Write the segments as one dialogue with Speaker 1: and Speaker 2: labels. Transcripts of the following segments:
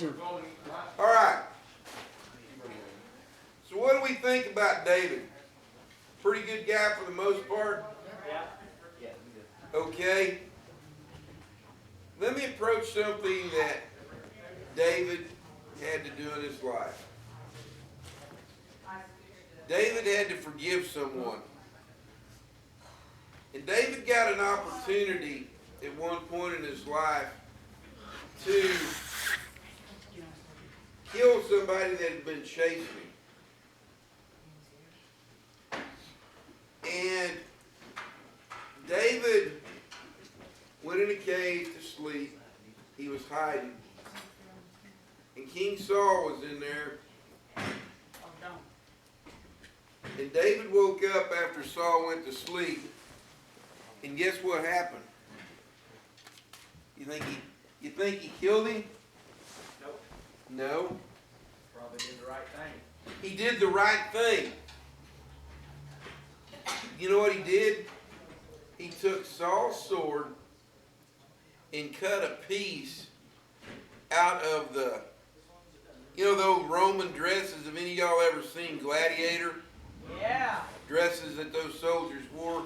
Speaker 1: All right. So what do we think about David? Pretty good guy for the most part. Okay. Let me approach something that David had to do in his life. David had to forgive someone. And David got an opportunity at one point in his life to kill somebody that had been chasing him. And David went in a cave to sleep. He was hiding. And King Saul was in there. And David woke up after Saul went to sleep. And guess what happened? You think he killed him?
Speaker 2: Nope.
Speaker 1: No.
Speaker 2: Probably did the right thing.
Speaker 1: He did the right thing. You know what he did? He took Saul's sword and cut a piece out of those Roman dresses. Have any of y'all ever seen Gladiator?
Speaker 2: Yeah.
Speaker 1: Dresses that those soldiers wore.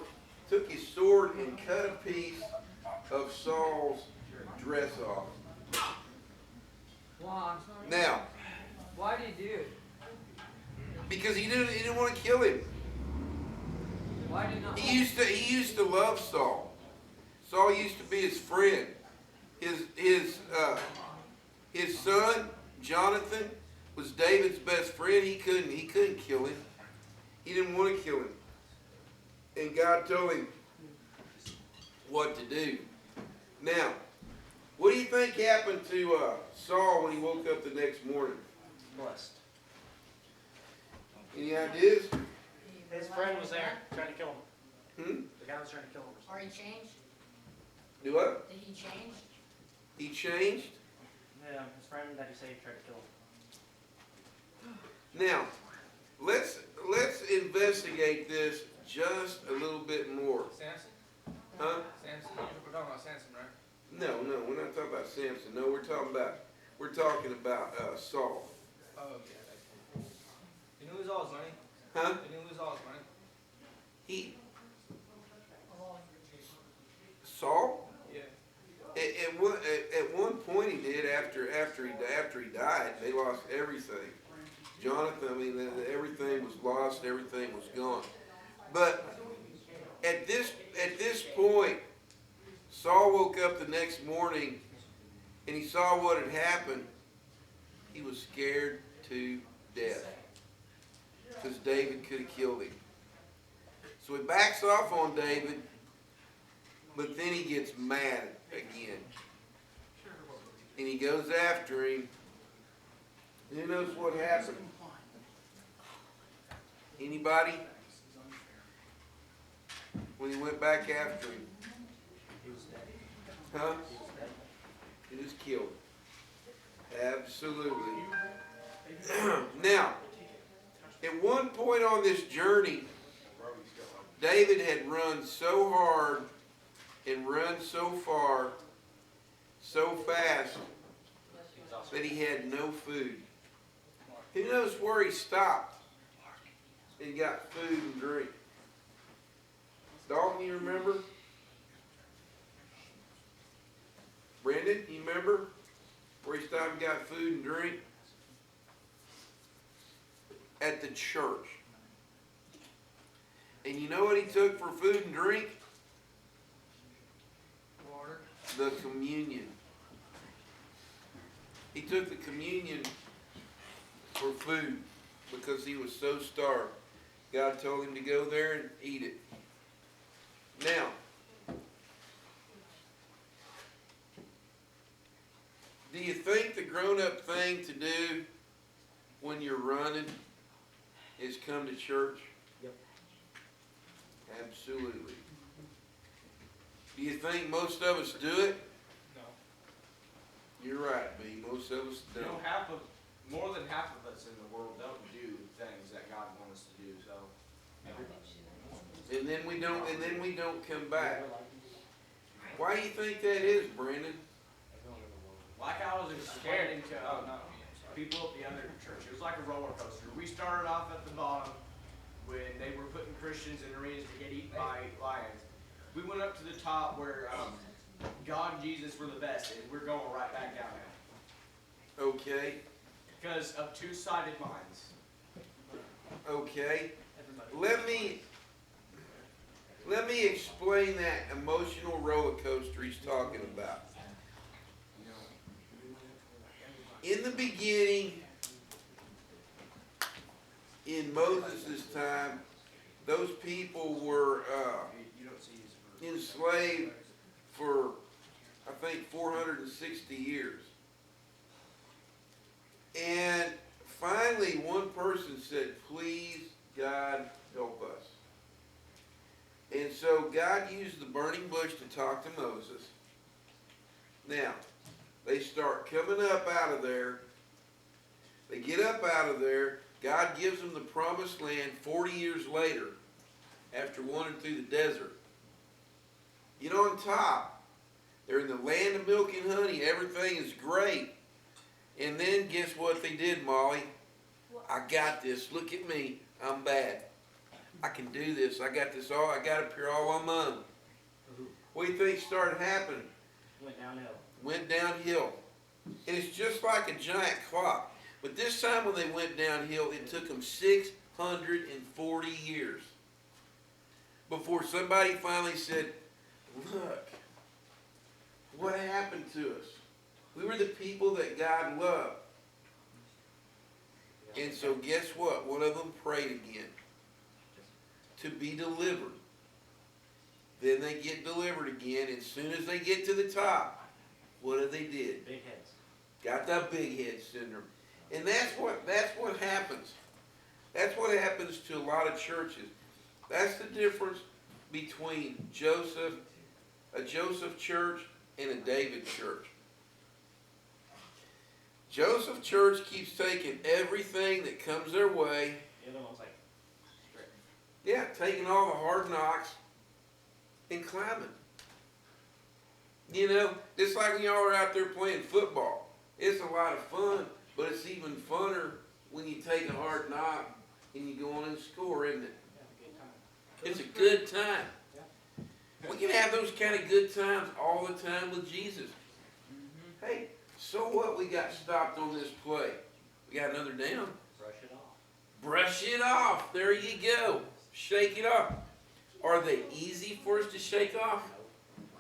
Speaker 1: Took his sword and cut a piece of Saul's dress off.
Speaker 2: Why?
Speaker 1: Now,
Speaker 2: Why did he do it?
Speaker 1: because he didn't want to kill him.
Speaker 2: Why did he not?
Speaker 1: He used to love Saul. Saul used to be his friend. His son Jonathan was David's best friend. He couldn't kill him. He didn't want to kill him. And God told him what to do. Now, what do you think happened to Saul when he woke up the next morning?
Speaker 2: Blessed.
Speaker 1: Any ideas?
Speaker 3: His friend was there trying to kill him.
Speaker 1: The
Speaker 3: guy was trying to kill him.
Speaker 4: Or he changed?
Speaker 1: Do what?
Speaker 4: Did he change?
Speaker 1: He changed?
Speaker 3: Yeah, his friend that he saved tried to kill him.
Speaker 1: Now, let's investigate this just a little bit more.
Speaker 5: Samson?
Speaker 1: Huh?
Speaker 5: Samson? We're talking about Samson, right?
Speaker 1: No, we're not talking about Samson. No, we're talking about Saul.
Speaker 5: Oh, okay. You knew his all his money?
Speaker 1: Huh?
Speaker 5: You knew his all his money?
Speaker 1: Saul?
Speaker 5: Yeah.
Speaker 1: At one point he did. After he died, they lost everything. Jonathan, everything was lost. Everything was gone. But at this point, Saul woke up the next morning and he saw what had happened. He was scared to death because David could have killed him. So he backs off on David, but then he gets mad again. And he goes after him. Who knows what happened? Anybody? When he went back after him?
Speaker 3: He was dead.
Speaker 1: Huh?
Speaker 3: He was dead.
Speaker 1: He was killed. Absolutely. Now, at one point on this journey, David had run so hard and run so far, so fast, that he had no food. Who knows where he stopped and got food and drink? Dalton, you remember? Brendan, you remember where he stopped and got food and drink? At the church. And you know what he took for food and drink?
Speaker 5: Water.
Speaker 1: The communion. He took the communion for food because he was so starved. God told him to go there and eat it. Now, do you think the grown-up thing to do when you're running is come to church?
Speaker 3: Yep.
Speaker 1: Absolutely. Do you think most of us do it?
Speaker 5: No.
Speaker 1: You're right, B. Most of us
Speaker 6: You know,
Speaker 1: don't.
Speaker 6: more than half of us in the world don't do things that God wants us to do. So,
Speaker 1: And then we don't come back. Why do you think that is, Brandon?
Speaker 6: Like I was explaining to people at the other church, it was like a roller coaster. We started off at the bottom when they were putting Christians in arenas to get eaten by lions. We went up to the top where God and Jesus were the best, and we're going right back down now.
Speaker 1: Okay,
Speaker 6: Because of two-sided minds.
Speaker 1: okay. Let me explain that emotional roller coaster he's talking about. In the beginning, in Moses' time, those people were enslaved for, I think, 460 years. And finally, one person said, please, God, help us. And so God used the burning bush to talk to Moses. Now, they start coming up out of there. They get up out of there. God gives them the promised land 40 years later after wandering through the desert. Get on top. They're in the land of milk and honey. Everything is great. And then guess what they did, Molly? I got this. Look at me. I'm bad. I can do this. I got this all. I got up here all on my own. What do you think started happening? Went downhill. And it's just like a giant clock. But this time when they went downhill, it took them 640 years before somebody finally said, look, what happened to us? We were the people that God loved. And so guess what? One of them prayed again to be delivered. Then they get delivered again. As soon as they get to the top, what did they did?
Speaker 3: Big heads.
Speaker 1: Got that big head syndrome. And that's what happens. That's what happens to a lot of churches. That's the difference between a Joseph church and a David church. Joseph church keeps taking everything that comes their way.
Speaker 3: The other one's like straight.
Speaker 1: Yeah, taking all the hard knocks and climbing. You know, just like when y'all are out there playing football. It's a lot of fun, but it's even funner when you take a hard knock and you go on and score, isn't it? It's a good time. We can have those kind of good times all the time with Jesus. Hey, so what? We got stopped on this play. We got another down.
Speaker 3: Brush it off.
Speaker 1: Brush it off. There you go. Shake it off. Are they easy for us to shake off?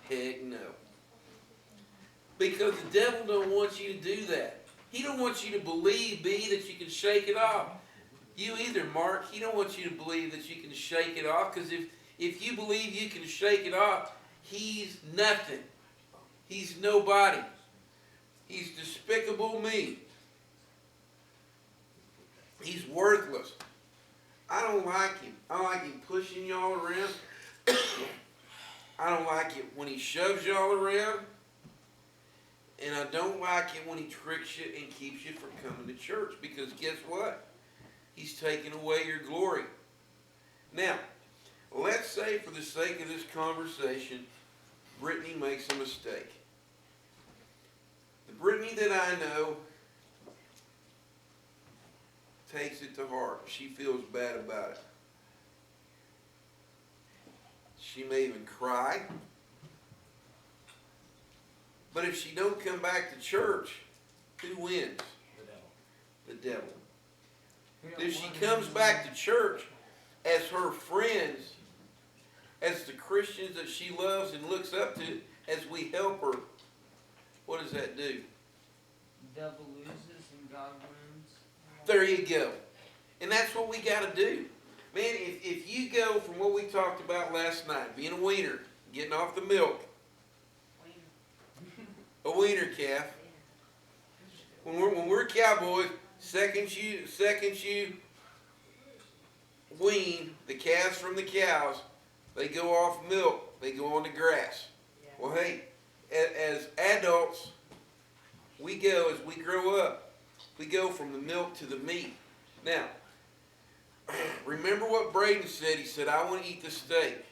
Speaker 1: Heck no. Because the devil don't want you to do that. He don't want you to believe, B, that you can shake it off. You either, Mark. He don't want you to believe that you can shake it off, because if you believe you can shake it off, he's nothing. He's nobody. He's despicable me. He's worthless. I don't like him. I don't like him pushing y'all around. I don't like it when he shoves y'all around. And I don't like it when he tricks you and keeps you from coming to church. Because guess what? He's taking away your glory. Now, let's say for the sake of this conversation, Brittany makes a mistake. The Brittany that I know takes it to heart. She feels bad about it. She may even cry. But if she don't come back to church, who wins? The devil. If she comes back to church as her friends, as the Christians that she loves and looks up to, as we help her, what does that do?
Speaker 2: The devil loses and God wins.
Speaker 1: There you go. And that's what we got to do. Man, if you go from what we talked about last night, being a wiener, getting off the milk, a wiener calf. When we're cowboys, second you wean the calves from the cows, they go off milk, they go on the grass. Well, hey, as adults, as we grow up, we go from the milk to the meat. Now, remember what Braden said. He said, I want to eat the steak.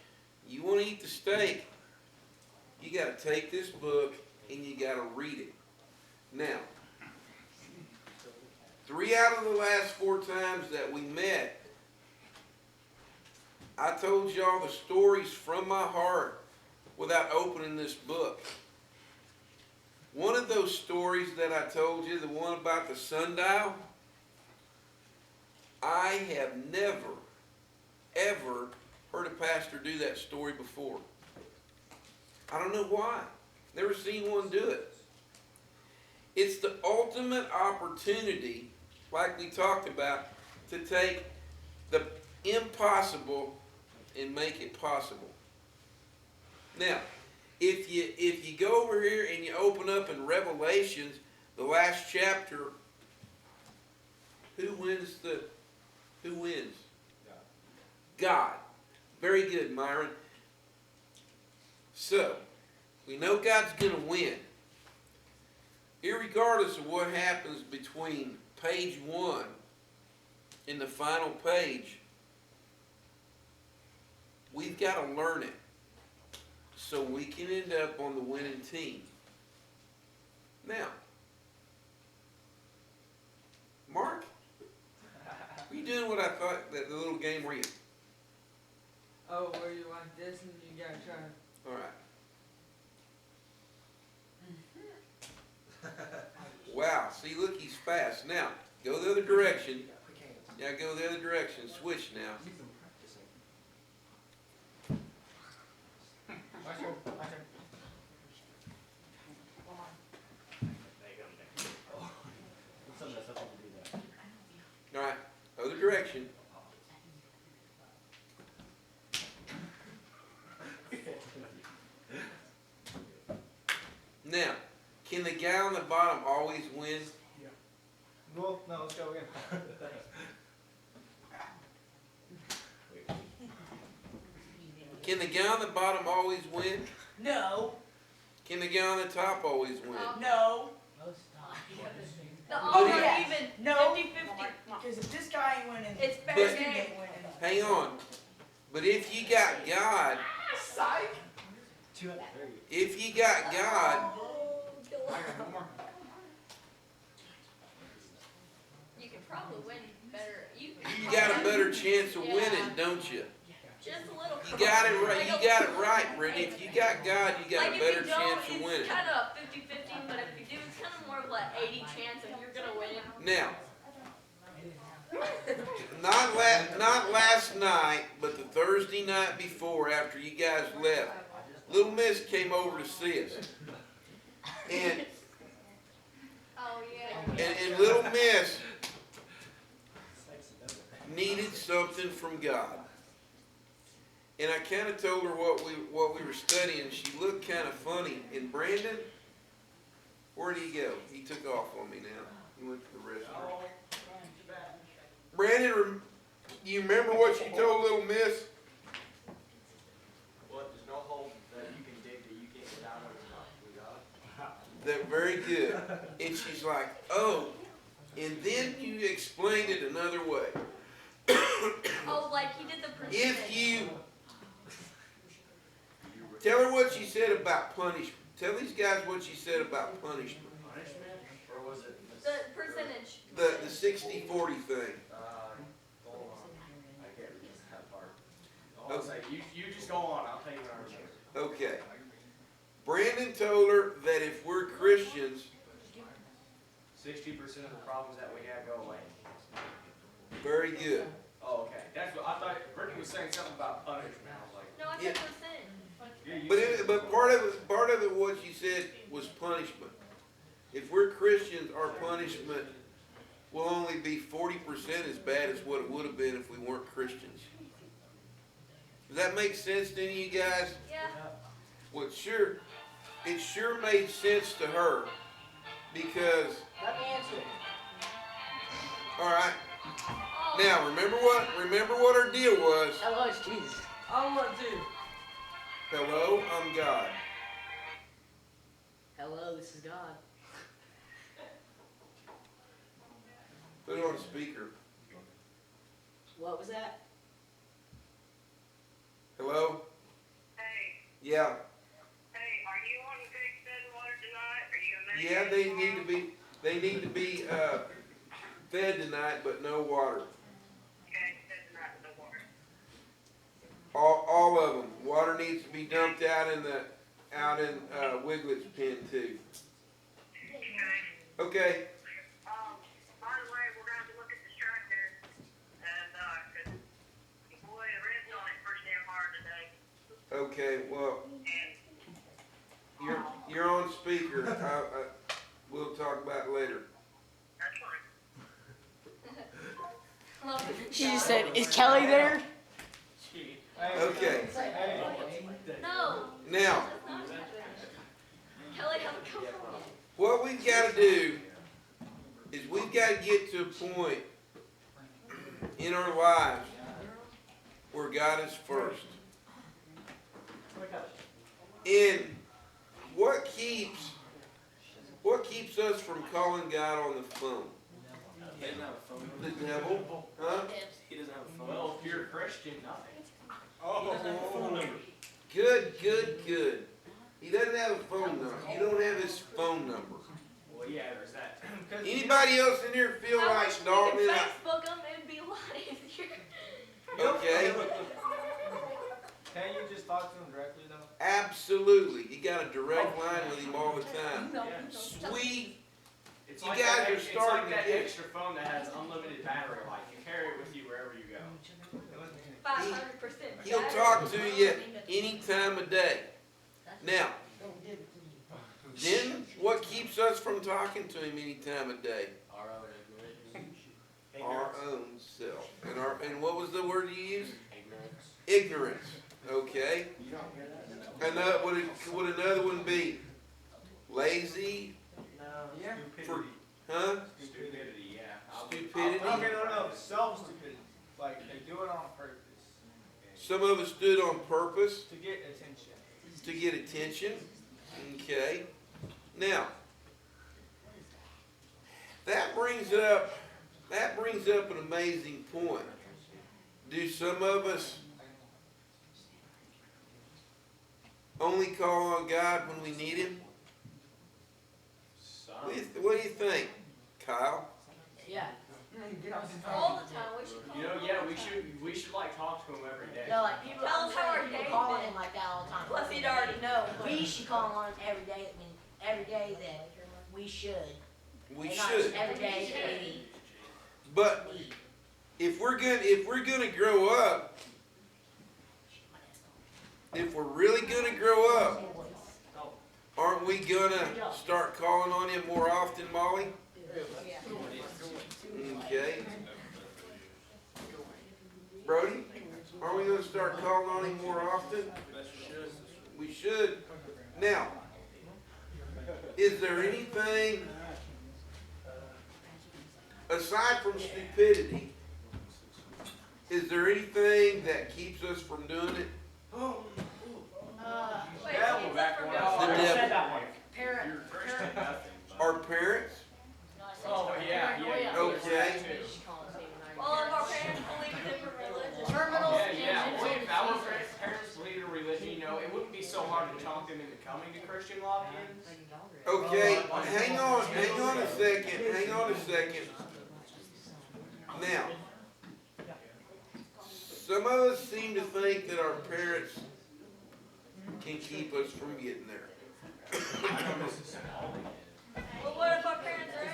Speaker 1: You want to eat the steak, you got to take this book and you got to read it. Now, 3 out of the last 4 times that we met, I told y'all the stories from my heart without opening this book. One of those stories that I told you, the one about the sundial, I have never, ever heard a pastor do that story before. I don't know why. Never seen one do it. It's the ultimate opportunity, like we talked about, to take the impossible and make it possible. Now, if you go over here and you open up in Revelations, the last chapter, who wins? God. Very good, Myron. So, we know God's going to win. Irregardless of what happens between page 1 and the final page, we've got to learn it so we can end up on the winning team. Now, Mark, were you doing what I thought, that the little game where you...
Speaker 2: Oh, where you like this and you gotta try to...
Speaker 1: All right. Wow, see, look, he's fast. Now, go the other direction. Yeah, go the other direction. Switch now.
Speaker 5: My turn. My turn. Some of that stuff to do that.
Speaker 1: All right, other direction. Now, can the guy on the bottom always win?
Speaker 5: Well, no, let's go again.
Speaker 1: Can the guy on the bottom always win?
Speaker 4: No,
Speaker 1: Can the guy on the top always win?
Speaker 4: no,
Speaker 7: The odds are
Speaker 4: Yes.
Speaker 7: even
Speaker 4: no.
Speaker 7: 50-50.
Speaker 4: Because if this guy ain't winning,
Speaker 7: It's fair
Speaker 4: this
Speaker 7: game.
Speaker 4: dude ain't winning.
Speaker 1: Hang on. But if you got God,
Speaker 4: Psych.
Speaker 5: 2 out of 3.
Speaker 1: if you got God,
Speaker 5: I got one more.
Speaker 7: You can probably win better. You
Speaker 1: got a better chance of winning, don't you?
Speaker 7: Just a little.
Speaker 1: You got it right. You got it right, Brittany. If you got God, you got
Speaker 7: Like
Speaker 1: a better
Speaker 7: if you don't,
Speaker 1: chance of winning.
Speaker 7: it's kind of 50-50, but if you do, it's kind of more of like 80 chance if you're gonna win.
Speaker 1: Now, not last night, but the Thursday night before, after you guys left, Little Miss came over to see us, and
Speaker 7: Oh yeah.
Speaker 1: and Little Miss needed something from God. And I kind of told her what we were studying. She looked kind of funny. And Brandon, where did he go? He took off on me now. He went to the restroom. Brandon, you remember what you told Little Miss?
Speaker 6: What, there's no hole that you can dig that you can't get out of with God?
Speaker 1: That very good. And she's like, oh. And then you explained it another way.
Speaker 7: Oh, like he did the percentage.
Speaker 1: If you tell her what you said about punishment. Tell these guys what you said about punishment.
Speaker 6: Punishment? Or was it?
Speaker 7: The percentage.
Speaker 1: The 60-40 thing.
Speaker 6: Hold on. I can't read that part. I'll say, you just go on, I'll tell you when I remember.
Speaker 1: Okay. Brandon told her that if we're Christians,
Speaker 6: 60% of the problems that we have go away.
Speaker 1: very good.
Speaker 6: Oh, okay. That's what, I thought, Brittany was saying something about punishment. I was like,
Speaker 7: No, I
Speaker 1: Yeah.
Speaker 7: said percent.
Speaker 6: yeah, you
Speaker 1: But but part of it what you said was punishment. If we're Christians, our punishment will only be 40% as bad as what it would have been if we weren't Christians. Does that make sense to any of you guys?
Speaker 7: Yeah.
Speaker 1: Well, it sure made sense to her because,
Speaker 4: Let me answer it.
Speaker 1: all right.
Speaker 7: Oh,
Speaker 1: Now remember what our deal was.
Speaker 4: Hello, it's Jesus.
Speaker 2: I want to.
Speaker 1: Hello, I'm God.
Speaker 4: Hello, this is God.
Speaker 1: Put it on speaker.
Speaker 4: What was that?
Speaker 1: Hello?
Speaker 8: Hey,
Speaker 1: Yeah.
Speaker 8: hey, are you on the Big Bed Water tonight? Are you a
Speaker 1: Yeah, they need to be, fed tonight, but no water. All of them. Water needs to be dumped out in Wiglet's pen too. Okay.
Speaker 8: By the way, we're gonna have to look at this tractor, and, 'cause, boy, the red's on it pretty damn hard today.
Speaker 1: Okay. Well,
Speaker 8: And,
Speaker 1: you're on speaker. We'll talk about it later.
Speaker 8: that's fine.
Speaker 4: She just said, "Is Kelly there?"
Speaker 1: Okay.
Speaker 7: No,
Speaker 1: Now,
Speaker 7: that's not happening. Kelly has a couple.
Speaker 1: what we've got to do is we've got to get to a point in our lives where God is first. And what keeps us from calling God on the phone?
Speaker 6: He doesn't have a phone.
Speaker 1: The devil? Huh?
Speaker 6: He doesn't have a phone. Well, if you're a Christian, nothing.
Speaker 1: Good. He doesn't have a phone number. You don't have his phone number.
Speaker 6: Well, yeah, there's that.
Speaker 1: Anybody else in here feel
Speaker 7: I
Speaker 1: like
Speaker 7: wish we
Speaker 1: Dalton
Speaker 7: could
Speaker 1: and I?
Speaker 7: Facebook them, it'd be a lot easier.
Speaker 1: Okay,
Speaker 5: Can't you just talk to him directly though?
Speaker 1: absolutely. You got a direct line with him all the time. Sweet.
Speaker 6: It's
Speaker 1: You
Speaker 6: like
Speaker 1: guys
Speaker 6: that,
Speaker 1: are
Speaker 6: it's
Speaker 1: starting
Speaker 6: like
Speaker 1: to
Speaker 6: that
Speaker 1: get-
Speaker 6: extra phone that has unlimited battery life. You carry it with you wherever you go.
Speaker 7: 500%.
Speaker 1: He'll talk to you any time of day. Now, then what keeps us from talking to him any time of day? Our own self. And what was the word you used? Ignorance. Okay. And would another one be lazy? For, huh?
Speaker 6: Stupidity, yeah.
Speaker 1: Stupidity.
Speaker 5: Okay, no, self-stupidity. Like, they do it on purpose.
Speaker 1: Some of us do it on purpose
Speaker 5: To get attention.
Speaker 1: to get attention. Okay. Now, that brings up an amazing point. Do some of us only call on God when we need Him? What do you think, Kyle?
Speaker 4: Yeah.
Speaker 7: All the time, we should call
Speaker 6: You know,
Speaker 7: them
Speaker 6: yeah,
Speaker 7: all the
Speaker 6: we
Speaker 7: time.
Speaker 6: should like talk to him every day.
Speaker 9: No, like people,
Speaker 7: Tell us how our
Speaker 9: people
Speaker 7: day's
Speaker 9: call
Speaker 7: been.
Speaker 9: him like that all the time.
Speaker 7: Plus, he'd already know.
Speaker 9: We should call him on every day. I mean, every day that we should.
Speaker 1: We
Speaker 9: and not
Speaker 1: should.
Speaker 9: just every day that we
Speaker 1: But
Speaker 9: need.
Speaker 1: if we're gonna grow up, if we're really gonna grow up, aren't we gonna start calling on Him more often, Molly? Okay. Brody, are we gonna start calling on Him more often? We should. Now, is there anything, aside from stupidity, is there anything that keeps us from doing it?
Speaker 7: Wait,
Speaker 6: Yeah,
Speaker 7: keep
Speaker 6: we're back
Speaker 7: us from
Speaker 6: one.
Speaker 7: going.
Speaker 1: The
Speaker 6: I
Speaker 1: devil.
Speaker 6: said that one.
Speaker 9: Parent,
Speaker 6: You're a Christian, nothing.
Speaker 1: Our parents?
Speaker 6: Oh, yeah, yeah.
Speaker 1: Okay.
Speaker 7: Well, if our parents believe in different religions.
Speaker 9: terminal.
Speaker 6: Yeah. Well, if our parents believed in religion, you know, it wouldn't be so hard to talk them into coming to Christian lock-ins.
Speaker 1: Okay, hang on a second. Now, some of us seem to think that our parents can keep us from getting there.
Speaker 7: Well, what if our parents are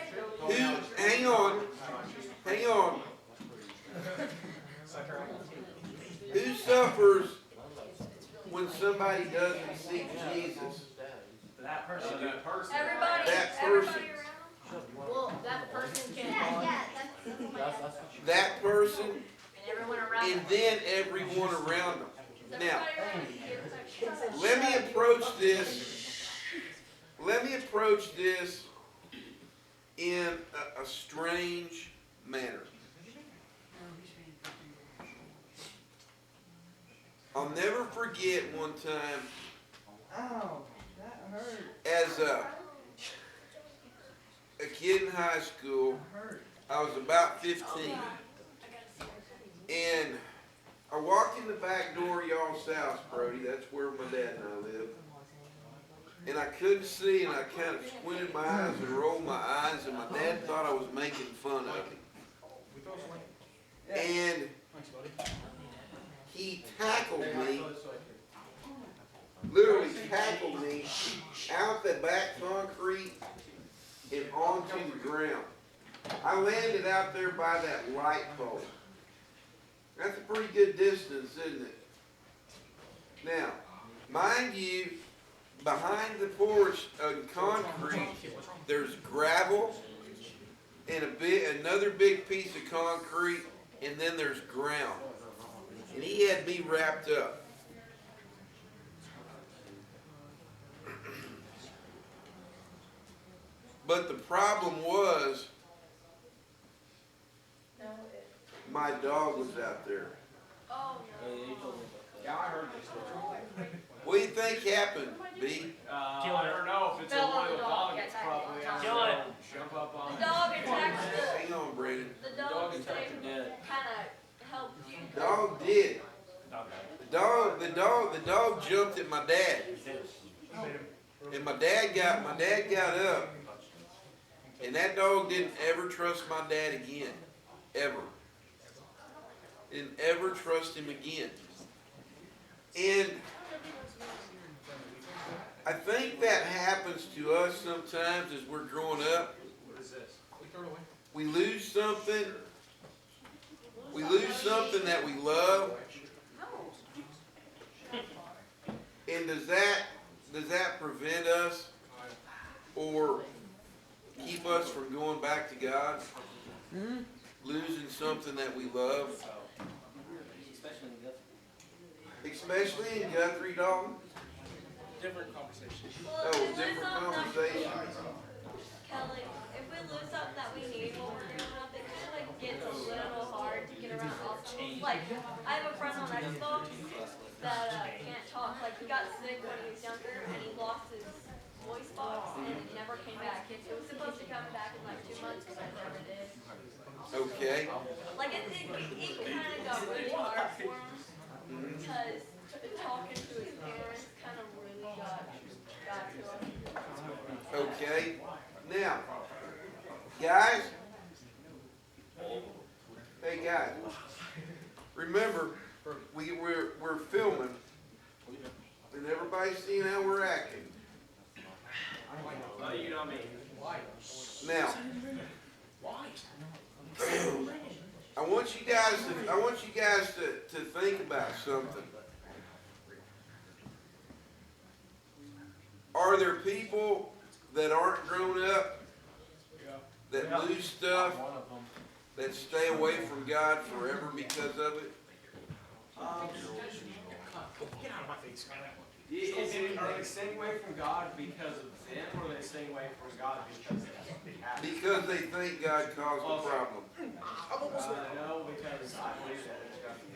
Speaker 7: angels?
Speaker 1: Hang on. Who suffers when somebody doesn't seek Jesus?
Speaker 6: That person.
Speaker 7: Everybody,
Speaker 1: That
Speaker 7: everybody
Speaker 1: person.
Speaker 7: around?
Speaker 9: Well, that person can,
Speaker 1: That person,
Speaker 9: and everyone around
Speaker 1: and
Speaker 9: them.
Speaker 1: then everyone around them. Now,
Speaker 7: Everybody around.
Speaker 1: let me approach this in a strange manner. I'll never forget one time
Speaker 2: Ow, that hurt.
Speaker 1: as a kid in high school.
Speaker 2: Hurt.
Speaker 1: I was about 15, and I walked in the back door of y'all's house, Brody. That's where my dad and I live. and I couldn't see, and I kind of squinted my eyes and rolled my eyes, and my dad thought I was making fun of him. And he tackled me, literally tackled me out the back concrete and onto the ground. I landed out there by that light pole. That's a pretty good distance, isn't it? Now, mind you, behind the porch of concrete, there's gravel and another big piece of concrete, and then there's ground. And he had me wrapped up. But the problem was, my dog was out there.
Speaker 7: Oh, no.
Speaker 6: Yeah, I heard this story.
Speaker 1: What do you think happened, B?
Speaker 6: I don't know if it's a
Speaker 7: Fell on
Speaker 6: loyal
Speaker 7: the dog,
Speaker 6: dog,
Speaker 7: yeah,
Speaker 6: it's
Speaker 7: attacked
Speaker 6: probably
Speaker 7: it.
Speaker 6: out
Speaker 3: Kill
Speaker 6: there.
Speaker 3: it.
Speaker 6: Jump up on
Speaker 7: The dog attacked
Speaker 1: Hang on, Brandon.
Speaker 7: the dog kind of helped you.
Speaker 1: Dog did. The dog jumped at my dad. And my dad got up. And that dog didn't ever trust my dad again. Ever. Didn't ever trust him again. And I think that happens to us sometimes as we're growing up. We lose something. We lose something that we love. And does that prevent us or keep us from going back to God? Losing something that we love? Especially in Guthrie, Dalton?
Speaker 3: Different conversation.
Speaker 7: Well,
Speaker 1: Oh,
Speaker 7: if we lose
Speaker 1: different
Speaker 7: something
Speaker 1: conversation.
Speaker 7: Kelly, if we lose something that we need when we're growing up, it kind of like gets a little hard to get around obstacles. Like, I have a friend on Xbox that can't talk. Like, he got sick when he was younger and he lost his voice box and it never came back. It was supposed to come back in like 2 months, but it never did.
Speaker 1: Okay.
Speaker 7: Like, it kind of got really hard for him because talking to his parents kind of really got to him.
Speaker 1: Okay. Now, guys. Hey guys. Remember, we're filming, and everybody's seeing how we're acting.
Speaker 6: You know me.
Speaker 1: Now, I want you guys to think about something. Are there people that aren't grown up, that lose stuff, that stay away from God forever because of it?
Speaker 6: Are they staying away from God because of them, or are they staying away from God because they have?
Speaker 1: Because they think God caused the problem.
Speaker 6: No, because I believe that there's nothing.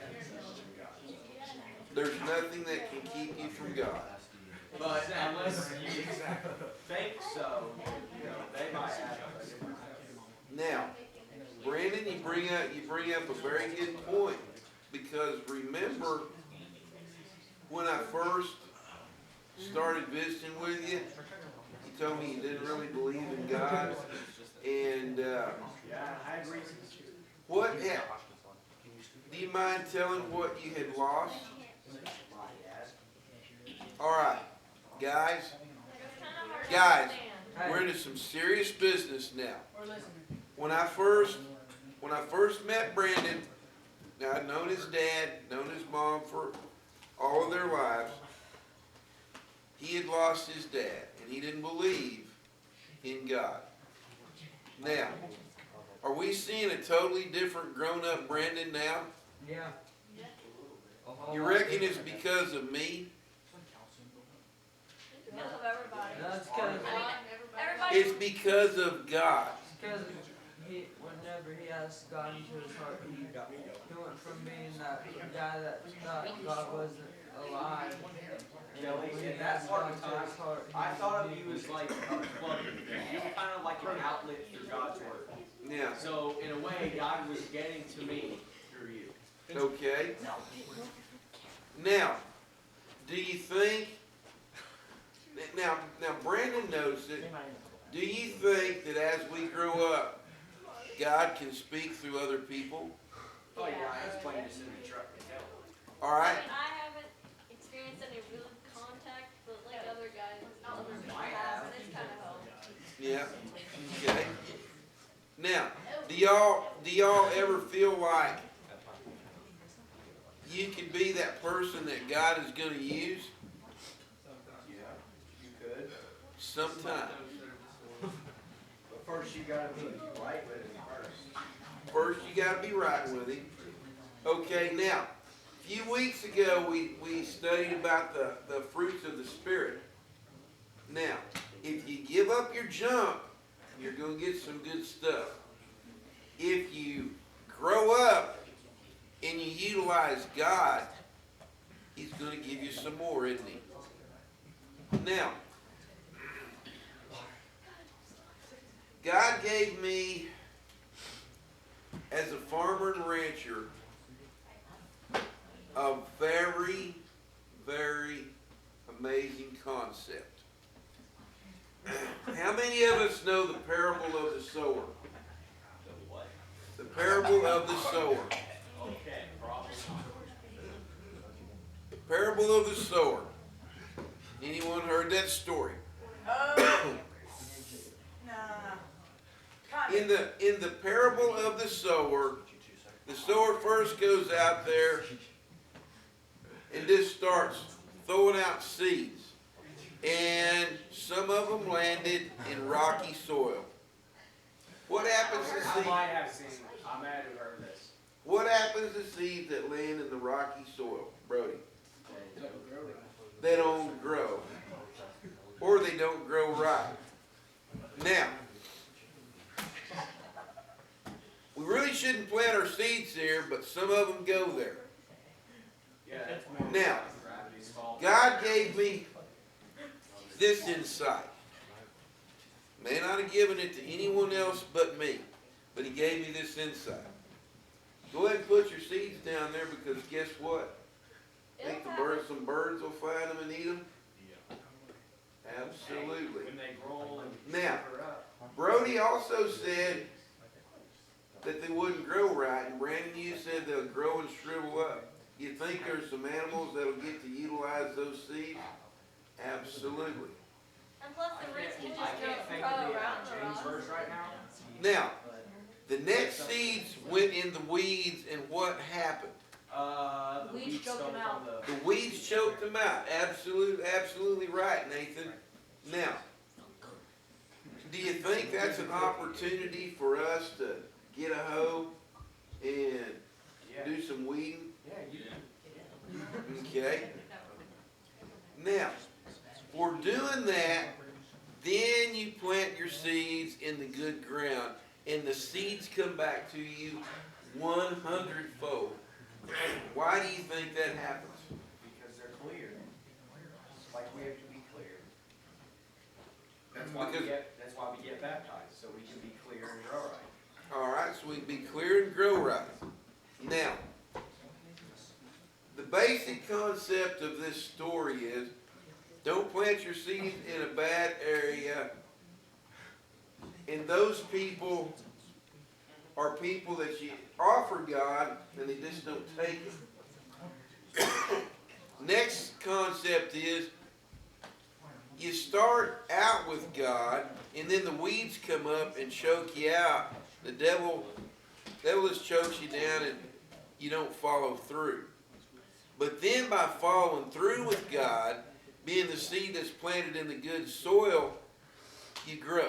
Speaker 1: There's nothing that can keep you from God.
Speaker 6: But unless you think so, they might have a different.
Speaker 1: Now, Brandon, you bring up a very good point, because remember when I first started visiting with you, you told me you didn't really believe in God, and
Speaker 6: Yeah, I agree.
Speaker 1: do you mind telling what you had lost? All right, guys, we're into some serious business now. When I first met Brandon, now I'd known his dad, known his mom for all of their lives. He had lost his dad, and he didn't believe in God. Now, are we seeing a totally different grown-up Brandon now?
Speaker 2: Yeah.
Speaker 1: You reckon it's because of me?
Speaker 7: Because of everybody.
Speaker 2: No, it's because
Speaker 7: Everybody.
Speaker 1: It's because of God.
Speaker 2: whenever he asked God into his heart, he went from being that guy that thought God wasn't alive.
Speaker 6: Kelly,
Speaker 2: When he
Speaker 6: in that
Speaker 2: asked
Speaker 6: part
Speaker 2: God
Speaker 6: of
Speaker 2: into
Speaker 6: time,
Speaker 2: his heart, he
Speaker 6: I
Speaker 2: was
Speaker 6: thought of
Speaker 2: being-
Speaker 6: you as like a plug. You were kind of like an outlet for God's word.
Speaker 1: Yeah,
Speaker 6: So in a way, God was getting to me through you.
Speaker 1: okay. Now, do you think, now Brandon knows it. Do you think that as we grow up, God can speak through other people?
Speaker 6: Oh, yeah, I explained this in the truck.
Speaker 1: All
Speaker 7: I
Speaker 1: right.
Speaker 7: mean, I haven't experienced any real contact, but like other guys, other people have, and it's kind of helped.
Speaker 1: Yeah. Okay. Now, do y'all ever feel like you could be that person that God is going to use?
Speaker 6: Yeah, you could.
Speaker 1: Sometime.
Speaker 6: But first you gotta be right with him first.
Speaker 1: First, you got to be right with Him. Okay. Now, a few weeks ago, we studied about the fruits of the Spirit. Now, if you give up your junk, you're going to get some good stuff. If you grow up and you utilize God, He's going to give you some more, isn't He? Now, God gave me, as a farmer and rancher, a very, very amazing concept. How many of us know the parable of the sower?
Speaker 6: The what?
Speaker 1: The parable of the sower.
Speaker 6: Okay, problem.
Speaker 1: The parable of the sower. Anyone heard that story? In the parable of the sower first goes out there and just starts throwing out seeds. And some of them landed in rocky soil. What happens to
Speaker 6: I
Speaker 1: seeds?
Speaker 6: might have seen, I might have heard this.
Speaker 1: What happens to seeds that land in the rocky soil, Brody? They don't grow. Or they don't grow right. Now, we really shouldn't plant our seeds here, but some of them go there.
Speaker 6: Yeah.
Speaker 1: Now,
Speaker 6: Gravity's fault.
Speaker 1: God gave me this insight. May not have given it to anyone else but me, but He gave me this insight. Go ahead and put your seeds down there, because guess what? Think some birds will find them and eat them? Absolutely.
Speaker 6: When they grow and
Speaker 1: Now,
Speaker 6: shiver up.
Speaker 1: Brody also said that they wouldn't grow right, and Brandon, you said they'll grow and shrivel up. You think there's some animals that'll get to utilize those seeds? Absolutely.
Speaker 7: And plus, the roots can
Speaker 6: I
Speaker 7: just
Speaker 6: can't think
Speaker 7: grow
Speaker 6: of the
Speaker 7: around the
Speaker 6: James
Speaker 7: rock.
Speaker 6: verse right now.
Speaker 1: Now, the next seeds went in the weeds, and what happened?
Speaker 6: The
Speaker 9: Weeds
Speaker 6: weeds
Speaker 9: choked
Speaker 6: come
Speaker 9: them out.
Speaker 6: from
Speaker 1: The weeds choked them out. Absolutely right, Nathan. Now, do you think that's an opportunity for us to get a hoe and
Speaker 6: Yeah.
Speaker 1: do some weeding?
Speaker 6: Yeah, you
Speaker 1: Okay. Now, for doing that, then you plant your seeds in the good ground, and the seeds come back to you 100-fold. Why do you think that happens?
Speaker 6: because they're clear. Like we have to be clear. That's why
Speaker 1: Because-
Speaker 6: we get baptized, so we can be clear and grow right.
Speaker 1: All right, so we can be clear and grow right. Now, the basic concept of this story is, don't plant your seeds in a bad area. And those people are people that you offer God and they just don't take it. Next concept is, you start out with God and then the weeds come up and choke you out. The devil just chokes you down and you don't follow through. But then by following through with God, being the seed that's planted in the good soil, you grow.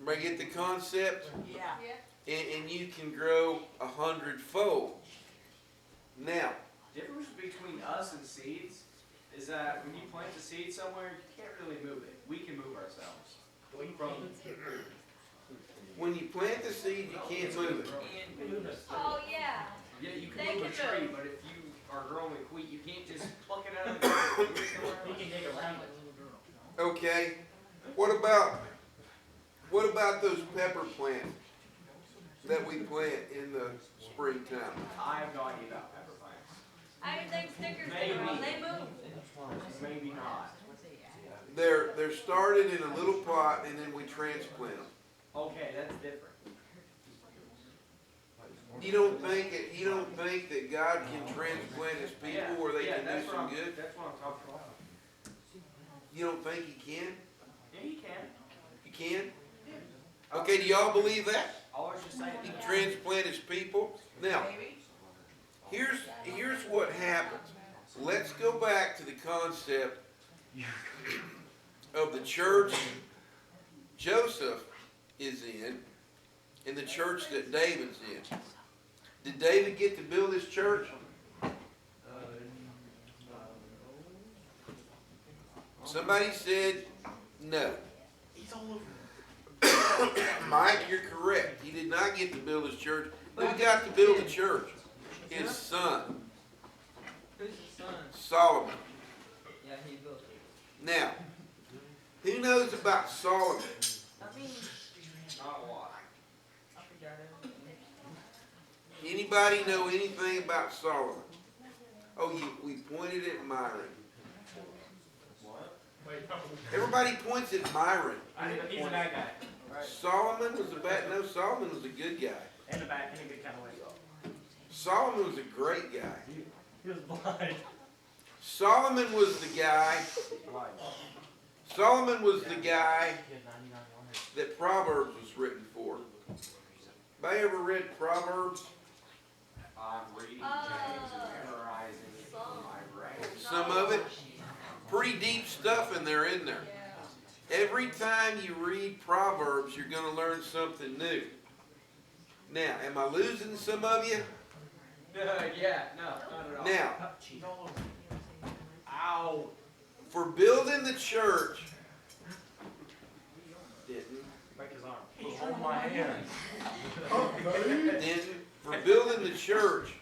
Speaker 1: Everybody get the concept?
Speaker 9: Yeah.
Speaker 7: Yeah.
Speaker 1: And you can grow 100-fold. Now,
Speaker 6: Difference between us and seeds is that when you plant a seed somewhere, you can't really move it. We can move ourselves.
Speaker 1: when you plant the seed, you can't move it.
Speaker 7: Oh, yeah.
Speaker 6: Yeah, you
Speaker 7: They
Speaker 6: can move a
Speaker 7: can
Speaker 6: tree,
Speaker 7: move.
Speaker 6: but if you are growing wheat, you can't just pluck it out of the ground.
Speaker 1: Okay. What about those pepper plants that we plant in the springtime?
Speaker 6: I have no idea about pepper plants.
Speaker 7: I think stickers
Speaker 6: Maybe.
Speaker 7: they move.
Speaker 6: Maybe not.
Speaker 1: they're started in a little pot and then we transplant them.
Speaker 6: Okay, that's different.
Speaker 1: You don't think that God can transplant his people where they can do some good?
Speaker 6: That's what I'm talking about.
Speaker 1: You don't think he can?
Speaker 6: Yeah, you can.
Speaker 1: He can? Okay, do y'all believe that?
Speaker 6: I was just saying.
Speaker 1: He can transplant his people? Now, here's what happens. Let's go back to the concept of the church Joseph is in and the church that David's in. Did David get to build his church? Somebody said no.
Speaker 6: He's all over.
Speaker 1: Mike, you're correct. He did not get to build his church. Who got to build the church? His son,
Speaker 2: Who's his son?
Speaker 1: Solomon.
Speaker 2: Yeah, he built it.
Speaker 1: Now, who knows about Solomon?
Speaker 2: I mean,
Speaker 6: Not a lot.
Speaker 2: I forgot everything.
Speaker 1: Anybody know anything about Solomon? Oh, we pointed at Myron. Everybody points at Myron.
Speaker 3: He's a bad guy.
Speaker 1: Solomon was Solomon was a good guy.
Speaker 3: And a good kind of way.
Speaker 1: Solomon was a great guy.
Speaker 3: He was blind.
Speaker 1: Solomon was the guy that Proverbs was written for. Anybody ever read Proverbs?
Speaker 6: I'm reading James and memorizing from my brain.
Speaker 1: Some of it. Pretty deep stuff in there, isn't there? Every time you read Proverbs, you're going to learn something new. Now, am I losing some of you?
Speaker 6: Yeah, no, not at all.
Speaker 1: Now,
Speaker 6: Ow.
Speaker 1: for building the church,
Speaker 3: Break his arm. Hold my hand.
Speaker 1: for building the church,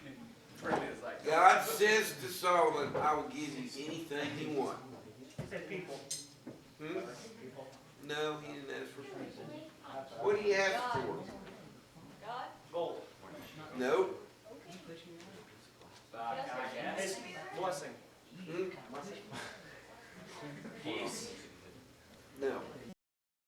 Speaker 6: Friend is like,
Speaker 1: God says to Solomon, I will give you anything you want.
Speaker 3: He said people.
Speaker 1: Hmm? No, he didn't ask for people. What did he ask for?